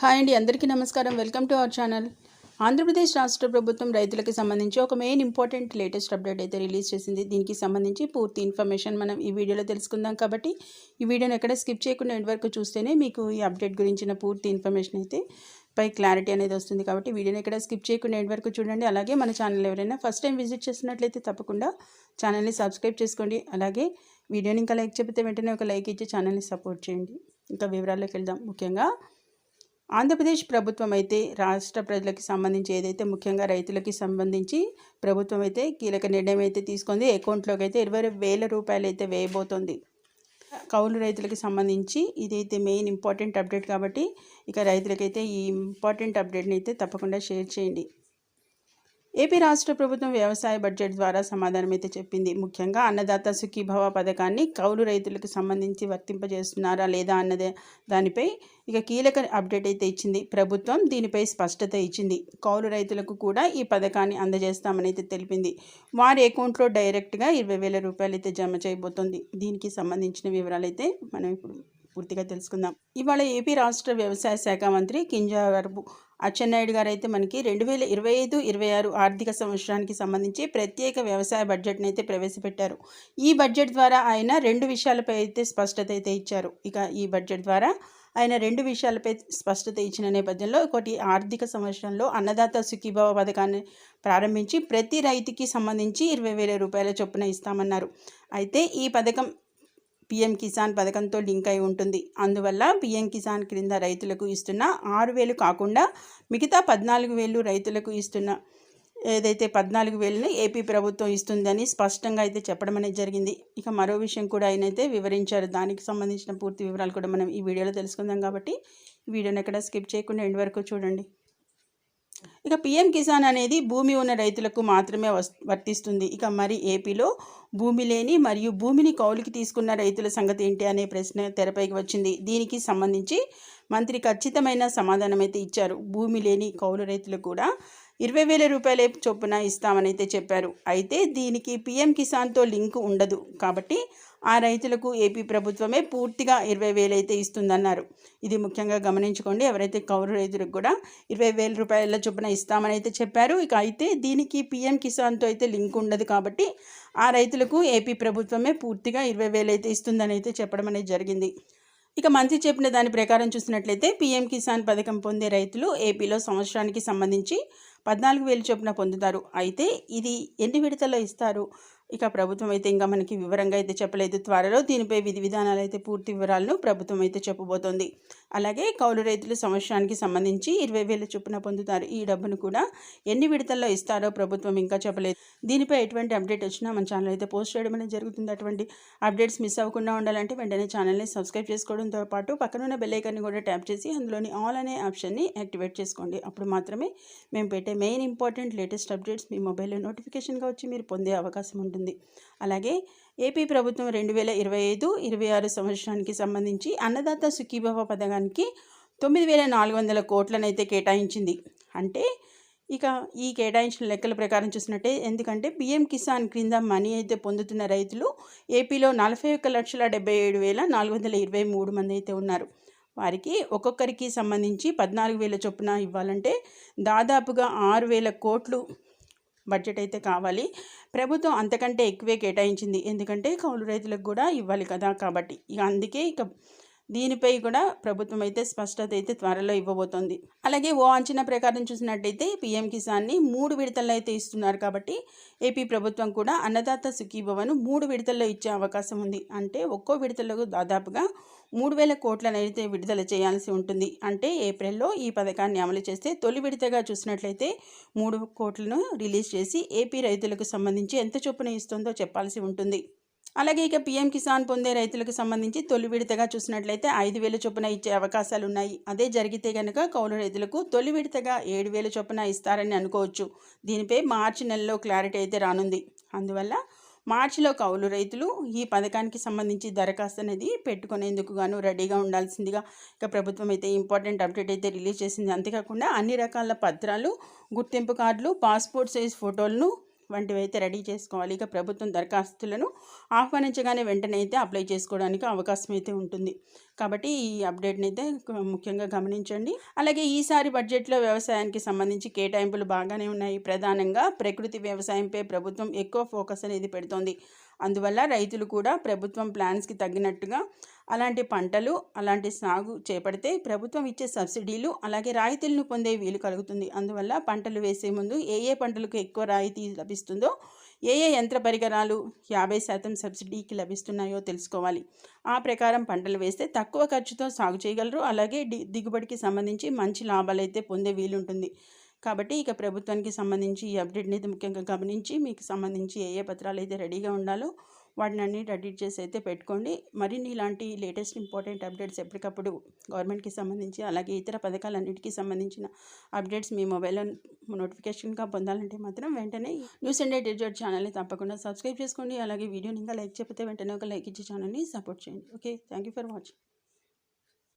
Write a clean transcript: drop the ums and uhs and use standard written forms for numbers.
Hi అండి, అందరికీ నమస్కారం. Welcome to our channel. Andhra Pradesh రాష్ట్ర ప్రభుత్వం రైతులకు సంబంధించి ఒక మెయిన్ ఇంపార్టెంట్ లేటెస్ట్ అప్డేట్ అయితే రిలీజ్ చేసింది. దీనికి సంబంధించి పూర్తి ఇన్ఫర్మేషన్ మనం ఈ వీడియోలో తెలుసుకుందాం. కాబట్టి ఈ వీడియోని ఎక్కడ స్కిప్ చేయకుండా ఎండ్ వరకు చూస్తేనే మీకు ఈ అప్డేట్ గురించిన పూర్తి ఇన్ఫర్మేషన్ అయితే పై క్లారిటీ అనేది వస్తుంది. కాబట్టి వీడియోని ఎక్కడ స్కిప్ చేయకుండా ఎండ్ వరకు చూడండి. అలాగే మన ఛానల్ ఎవరైనా ఫస్ట్ టైం విజిట్ చేస్తున్నట్లయితే తప్పకుండా ఛానల్ని సబ్స్క్రైబ్ చేసుకోండి. అలాగే వీడియోని ఇంకా లైక్ చెప్తే వెంటనే ఒక లైక్ ఇచ్చి ఛానల్ని సపోర్ట్ చేయండి. ఇంకా వివరాల్లోకి వెళ్దాం. ముఖ్యంగా ఆంధ్రప్రదేశ్ ప్రభుత్వం అయితే రాష్ట్ర ప్రజలకు సంబంధించి ఏదైతే ముఖ్యంగా రైతులకి సంబంధించి ప్రభుత్వం అయితే కీలక నిర్ణయం అయితే తీసుకుంది. అకౌంట్లోకి అయితే 20,000 రూపాయలు అయితే వేయబోతోంది. కౌలు రైతులకు సంబంధించి ఇదైతే మెయిన్ ఇంపార్టెంట్ అప్డేట్. కాబట్టి ఇక రైతులకైతే ఈ ఇంపార్టెంట్ అప్డేట్ని అయితే తప్పకుండా షేర్ చేయండి. ఏపీ రాష్ట్ర ప్రభుత్వం వ్యవసాయ బడ్జెట్ ద్వారా సమాధానం అయితే చెప్పింది. ముఖ్యంగా అన్నదాత సుఖీభవ పథకాన్ని కౌలు రైతులకు సంబంధించి వర్తింపజేస్తున్నారా లేదా అన్నదే దానిపై ఇక కీలక అప్డేట్ అయితే ఇచ్చింది. ప్రభుత్వం దీనిపై స్పష్టత ఇచ్చింది. కౌలు రైతులకు కూడా ఈ పథకాన్ని అందజేస్తామని అయితే తెలిపింది. వారి అకౌంట్లో డైరెక్ట్గా 20,000 రూపాయలు అయితే జమ చేయబోతోంది. దీనికి సంబంధించిన వివరాలు అయితే మనం ఇప్పుడు పూర్తిగా తెలుసుకుందాం. ఇవాళ ఏపీ రాష్ట్ర వ్యవసాయ శాఖ మంత్రి కింజరాపు అచ్చెన్నాయుడు గారు అయితే మనకి 2025-26 ఆర్థిక సంవత్సరానికి సంబంధించి ప్రత్యేక వ్యవసాయ బడ్జెట్ని అయితే ప్రవేశపెట్టారు. ఈ బడ్జెట్ ద్వారా ఆయన 2 విషయాలపై అయితే స్పష్టత అయితే ఇచ్చారు. ఇక ఈ బడ్జెట్ ద్వారా ఆయన 2 విషయాలపై స్పష్టత ఇచ్చిన నేపథ్యంలో ఒకటి, ఆర్థిక సంవత్సరంలో అన్నదాత సుఖీభవ పథకాన్ని ప్రారంభించి ప్రతి రైతుకి సంబంధించి 20,000 రూపాయల చొప్పున ఇస్తామన్నారు. అయితే ఈ పథకం పీఎం కిసాన్ పథకంతో లింక్ అయి ఉంటుంది. అందువల్ల పీఎం కిసాన్ క్రింద రైతులకు ఇస్తున్న 6,000 కాకుండా మిగతా 14,000 రైతులకు ఇస్తున్న ఏదైతే 14,000ని ఏపీ ప్రభుత్వం ఇస్తుందని స్పష్టంగా అయితే చెప్పడం అనేది జరిగింది. ఇక మరో విషయం కూడా ఆయన అయితే వివరించారు. దానికి సంబంధించిన పూర్తి వివరాలు కూడా మనం ఈ వీడియోలో తెలుసుకుందాం. కాబట్టి ఈ వీడియోని ఎక్కడ స్కిప్ చేయకుండా ఎండ్ వరకు చూడండి. ఇక పీఎం కిసాన్ అనేది భూమి ఉన్న రైతులకు మాత్రమే వర్తిస్తుంది. ఇక మరి ఏపీలో భూమి లేని మరియు భూమిని కౌలుకి తీసుకున్న రైతుల సంగతి ఏంటి అనే ప్రశ్న తెరపైకి వచ్చింది. దీనికి సంబంధించి మంత్రి ఖచ్చితమైన సమాధానం అయితే ఇచ్చారు. భూమి లేని కౌలు రైతులు కూడా 20,000 రూపాయల చొప్పున ఇస్తామని అయితే చెప్పారు. అయితే దీనికి పీఎం కిసాన్తో లింక్ ఉండదు. కాబట్టి ఆ రైతులకు ఏపీ ప్రభుత్వమే పూర్తిగా 20,000 అయితే ఇస్తుందన్నారు. ఇది ముఖ్యంగా గమనించుకోండి. ఎవరైతే కౌలు రైతులకు కూడా 20,000 రూపాయల చొప్పున ఇస్తామని అయితే చెప్పారు. ఇక అయితే దీనికి పీఎం కిసాన్తో అయితే లింక్ ఉండదు. కాబట్టి ఆ రైతులకు ఏపీ ప్రభుత్వమే పూర్తిగా 20,000 అయితే ఇస్తుందని అయితే చెప్పడం అనేది జరిగింది. ఇక మంత్రి చెప్పిన దాని ప్రకారం చూసినట్లయితే పీఎం కిసాన్ పథకం పొందే రైతులు ఏపీలో సంవత్సరానికి సంబంధించి 14,000 చొప్పున పొందుతారు. అయితే ఇది ఎన్ని విడతల్లో ఇస్తారు? ఇక ప్రభుత్వం అయితే ఇంకా మనకి వివరంగా అయితే చెప్పలేదు. త్వరలో దీనిపై విధి విధానాలు అయితే పూర్తి వివరాలను ప్రభుత్వం అయితే చెప్పబోతోంది. అలాగే కౌలు రైతులు సంవత్సరానికి సంబంధించి 20,000 చొప్పున పొందుతారు. ఈ డబ్బును కూడా ఎన్ని విడతల్లో ఇస్తారో ప్రభుత్వం ఇంకా చెప్పలేదు. దీనిపై ఎటువంటి అప్డేట్ వచ్చినా మన ఛానల్ అయితే పోస్ట్ చేయడం అనేది జరుగుతుంది. అటువంటి అప్డేట్స్ మిస్ అవ్వకుండా ఉండాలంటే వెంటనే ఛానల్ని సబ్స్క్రైబ్ చేసుకోవడంతో పాటు పక్కనున్న బెల్ ఐకాన్ని కూడా ట్యాప్ చేసి అందులోని ఆల్ అనే ఆప్షన్ని యాక్టివేట్ చేసుకోండి. అప్పుడు మాత్రమే మేము పెట్టే మెయిన్ ఇంపార్టెంట్ లేటెస్ట్ అప్డేట్స్ మీ మొబైల్లో నోటిఫికేషన్గా వచ్చి మీరు పొందే అవకాశం ఉంటుంది. అలాగే ఏపీ ప్రభుత్వం 2025-26 సంవత్సరానికి సంబంధించి అన్నదాత సుఖీభవ పథకానికి 9,400 కోట్లనైతే కేటాయించింది. అంటే ఇక ఈ కేటాయించిన లెక్కల ప్రకారం చూసినట్టే, ఎందుకంటే పీఎం కిసాన్ క్రింద మనీ అయితే పొందుతున్న రైతులు ఏపీలో 41,77,423 మంది అయితే ఉన్నారు. వారికి ఒక్కొక్కరికి సంబంధించి 14,000 చొప్పున ఇవ్వాలంటే దాదాపుగా 6,000 కోట్లు బడ్జెట్ అయితే కావాలి. ప్రభుత్వం అంతకంటే ఎక్కువే కేటాయించింది. ఎందుకంటే కౌలు రైతులకు కూడా ఇవ్వాలి కదా. కాబట్టి ఇక అందుకే ఇక దీనిపై కూడా ప్రభుత్వం అయితే స్పష్టత అయితే త్వరలో ఇవ్వబోతోంది. అలాగే ఓ అంచనా ప్రకారం చూసినట్టయితే పీఎం కిసాన్ని 3 విడతల్లో అయితే ఇస్తున్నారు. కాబట్టి ఏపీ ప్రభుత్వం కూడా అన్నదాత సుఖీభవను 3 విడతల్లో ఇచ్చే అవకాశం ఉంది. అంటే ఒక్కో విడతలకు దాదాపుగా 3,000 కోట్లను అయితే విడుదల చేయాల్సి ఉంటుంది. అంటే ఏప్రిల్లో ఈ పథకాన్ని అమలు చేస్తే తొలి విడతగా చూసినట్లయితే 3 కోట్లను రిలీజ్ చేసి ఏపీ రైతులకు సంబంధించి ఎంత చొప్పున ఇస్తుందో చెప్పాల్సి ఉంటుంది. అలాగే ఇక పీఎం కిసాన్ పొందే రైతులకు సంబంధించి తొలి విడతగా చూసినట్లయితే 5,000 చొప్పున ఇచ్చే అవకాశాలు ఉన్నాయి. అదే జరిగితే కనుక కౌలు రైతులకు తొలి విడతగా 7,000 చొప్పున ఇస్తారని అనుకోవచ్చు. దీనిపై మార్చి నెలలో క్లారిటీ అయితే రానుంది. అందువల్ల మార్చిలో కౌలు రైతులు ఈ పథకానికి సంబంధించి దరఖాస్తు అనేది పెట్టుకునేందుకు గాను రెడీగా ఉండాల్సిందిగా ఇక ప్రభుత్వం అయితే ఇంపార్టెంట్ అప్డేట్ అయితే రిలీజ్ చేసింది. అంతేకాకుండా అన్ని రకాల పత్రాలు, గుర్తింపు కార్డులు, పాస్పోర్ట్ సైజ్ ఫోటోలను వంటివి అయితే రెడీ చేసుకోవాలి. ఇక ప్రభుత్వం దరఖాస్తులను ఆహ్వానించగానే వెంటనే అయితే అప్లై చేసుకోవడానికి అవకాశం అయితే ఉంటుంది. కాబట్టి ఈ అప్డేట్ని అయితే ముఖ్యంగా గమనించండి. అలాగే ఈసారి బడ్జెట్లో వ్యవసాయానికి సంబంధించి కేటాయింపులు బాగానే ఉన్నాయి. ప్రధానంగా ప్రకృతి వ్యవసాయంపై ప్రభుత్వం ఎక్కువ ఫోకస్ అనేది పెడుతోంది. అందువల్ల రైతులు కూడా ప్రభుత్వం ప్లాన్స్కి తగ్గినట్టుగా అలాంటి పంటలు అలాంటి సాగు చేపడితే ప్రభుత్వం ఇచ్చే సబ్సిడీలు అలాగే రాయితీలను పొందే వీలు కలుగుతుంది. అందువల్ల పంటలు వేసే ముందు ఏ ఏ పంటలకు ఎక్కువ రాయితీ లభిస్తుందో, ఏ ఏ యంత్ర పరికరాలు 50% సబ్సిడీకి లభిస్తున్నాయో తెలుసుకోవాలి. ఆ ప్రకారం పంటలు వేస్తే తక్కువ ఖర్చుతో సాగు చేయగలరు. అలాగే దిగుబడికి సంబంధించి మంచి లాభాలు అయితే పొందే వీలుంటుంది. కాబట్టి ఇక ప్రభుత్వానికి సంబంధించి ఈ అప్డేట్ని అయితే ముఖ్యంగా గమనించి మీకు సంబంధించి ఏ ఏ పత్రాలు అయితే రెడీగా ఉండాలో వాటిని అన్ని రెడీ చేసి అయితే పెట్టుకోండి. మరిన్ని ఇలాంటి లేటెస్ట్ ఇంపార్టెంట్ అప్డేట్స్ ఎప్పటికప్పుడు గవర్నమెంట్కి సంబంధించి అలాగే ఇతర పథకాలన్నిటికీ సంబంధించిన అప్డేట్స్ మీ మొబైల్లో నోటిఫికేషన్గా పొందాలంటే మాత్రం వెంటనే న్యూస్ అండ్ డేట్ ఛానల్ని తప్పకుండా సబ్స్క్రైబ్ చేసుకోండి. అలాగే వీడియోని ఇంకా లైక్ చేయకపోతే వెంటనే ఒక లైక్ ఇచ్చి ఛానల్ని సపోర్ట్ చేయండి. Okay, thank you for watching.